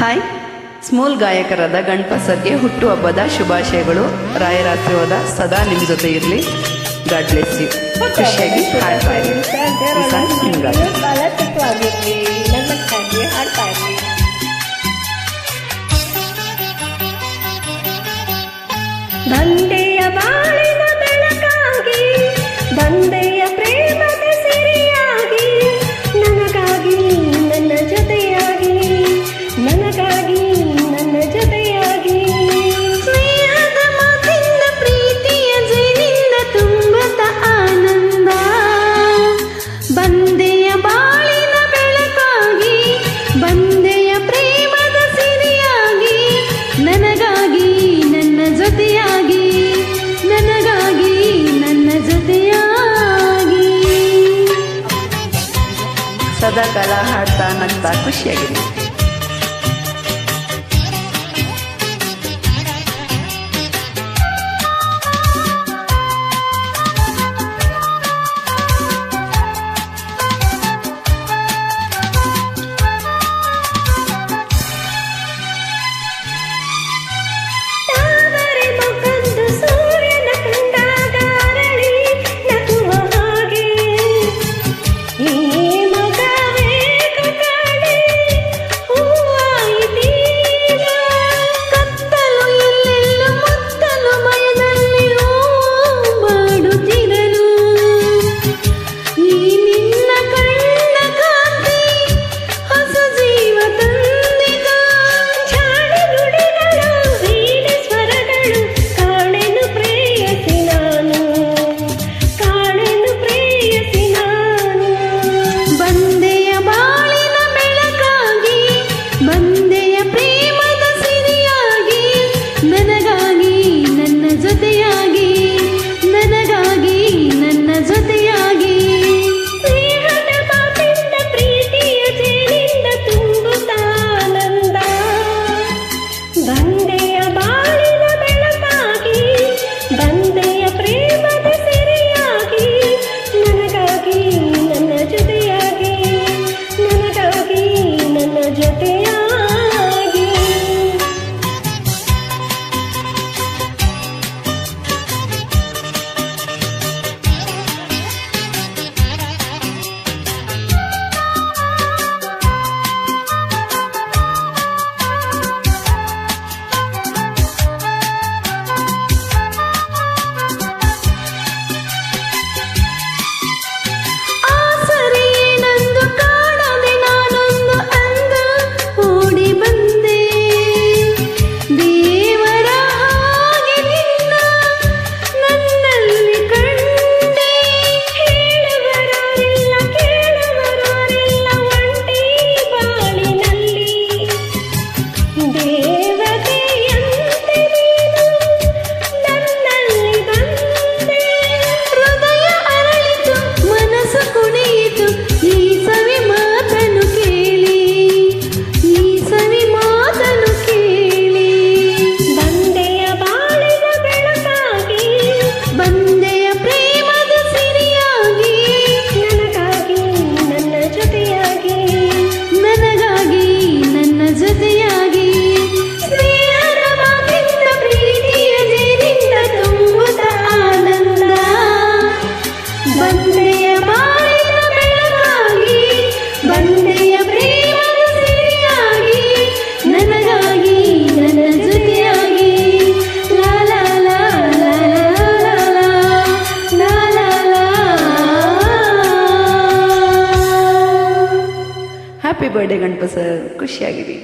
Hi, ಸ್ಮೂಲ್ ಗಾಯಕರಾದ ಗಣಪಸರ್ಗೆ ಹುಟ್ಟುಹಬ್ಬದ ಶುಭಾಶಯಗಳು. ರಾಯರ ಆಶೀರ್ವಾದ ಸದಾ ನಿಮ್ಮ ಜೊತೆ ಇರಲಿ. God bless you. ಖುಷಿಯಾಗಿ ಹಾಡ್ತಾ ಇರಿ. ಈ ಸಾಂಗ್ ನಿಮ್ಗಾಗಿ. ಬಂದೆಯ ಬಾಳಿನ ಬೆಳಕಾಗಿ, ಬಂದೆಯ ಪ್ರೇಮದ ಸಿರಿಯಾಗಿ, ನನಗಾಗಿ ನನ್ನ ಜೊತೆಯಾಗಿ, ನನಗಾಗಿ ನನ್ನ ಜೊತೆಯಾಗಿ, ಸ್ನೇಹದ ಮಾತಿಂದ ಪ್ರೀತಿಯ ಜೇನಿಂದ ತುಂಬುತ್ತ ಆನಂದ. ಬಂದೆಯ ಬಾಳಿನ ಬೆಳಕಾಗಿ, ಬಂದೆಯ ಪ್ರೇಮದ ಸಿರಿಯಾಗಿ, ನನಗಾಗಿ ನನ್ನ ಜೊತೆಯಾಗಿ, ನನಗಾಗಿ ನನ್ನ ಜೊತೆಯಾಗಿ. ಸದಾಕಾಲ ಹಾಡ್ತಾ ನಗ್ತಾ ಖುಷಿಯಾಗಿರಿ. ತಾವರೆ ಮುಖದ್ದು ಸೂರ್ಯನ ಕಂಡಾಗ ಅರಳಿ ನಗುವ ಹಾಗೆ, ಈ ಮಗವೇಗ ಕಾಣೆ ಹೂವಾಯಿತೀಗ. ಕತ್ತಲು ಎಲ್ಲೆಲ್ಲೂ ಮುತ್ತಲು ಮಯದಲ್ಲಿ ಮಾಡುತ್ತಿರಲು, ಈ ನಿನ್ನ ಕಣ್ಣ ಕಾಂತಿ ಹೊಸ ಜೀವ ತಂದಿದ. ಜಾಣ ನುಡಿಗಳು ವೀಣೆ ಸ್ವರಗಳು, ಕಾಣೆನು ಪ್ರೇಯಸಿ ನಾನು, ಕಾಣೆನು ಪ್ರೇಯಸಿ ನಾನು. ಬಂದೆಯ ಬಾಳಿನ ಬೆಳಕಾಗಿ, ಬಂದೆಯ ಪ್ರೇಮದ ಸಿರಿಯಾಗಿ, ನನಗಾಗಿ ನನ್ನ ಜೊತೆಯಾಗಿ, ನನಗಾಗಿ ನನ್ನ ಜೊತೆಯಾಗಿ, ಸ್ನೇಹದ ಮಾತಿಂದ ಪ್ರೀತಿಯ ಜೇನಿಂದ ತುಂಬುತ್ತ ಆನಂದ. ಬಂದೆಯ ಬಾಳಿನ ಬೆಳಕಾಗಿ, ಬಂದೆಯ ಪ್ರೇಮದ ಸಿರಿಯಾಗಿ, ನನಗಾಗಿ ನನ್ನ ಜೊತೆಯಾಗಿ, ನನಗಾಗಿ ನನ್ನ ಜೊತೆಯಾಗಿ. ಆಸರೆ ಏನಂದು ಕಾಣದೆ ನಾನೊಂದು ಅಂದ ಓಡಿ ಬಂದೆ. ದೇವರ ಹಾಗೆ ನಿನ್ನ ನನ್ನಲ್ಲಿ ಕಂಡೆ. ಹೇಳುವರಾರಿಲ್ಲ ಕೇಳುವರಾರಿಲ್ಲ ಒಂಟಿ ಬಾಳಿನಲ್ಲಿ. ದೇವತೆಯಂತೆ ನೀನು ನನ್ನಲ್ಲಿ ಬಂದೆ. ಹೃದಯ ಅರಳಿತು, ಮನಸ್ಸು ಕುಣಿಯಿತು, ಈ ಸವಿ ಮಾತನ್ನು ಕೇಳಿ, ಈ ಸವಿ ಮಾತನ್ನು ಕೇಳಿ. ಬಂದೆಯ ಬಾಳಿನ ಬೆಳಕಾಗಿ, ಬಂದೆಯ ಪ್ರೇಮದ ಸಿರಿಯಾಗಿ, ನನಗಾಗಿ ನನ್ನ ಜೊತೆಯಾಗಿ, ನನಗಾಗಿ ನನ್ನ ಜೊತೆಯಾಗಿ, ಸ್ನೇಹದ ಮಾತಿಂದ ಪ್ರೀತಿಯ ಜೇನಿಂದ ತುಂಬುತ್ತ ಆನಂದ. ಬಂದೆಯ ಬಾಳಿನ ಬೆಳಕಾಗಿ, ಬಂದೆಯ ಪ್ರೇಮದ ಸಿರಿಯಾಗಿ, ನನಗಾಗಿ ನನ್ನ ಜೊತೆಯಾಗಿ. ಲಾ ಲಾ ಲಾ ಲಾ ಲಾ ಲಾ ಲಾ ಲಾ ಲಾ. Happy birthday Ganapa sir. ಖುಷಿಯಾಗಿರಿ.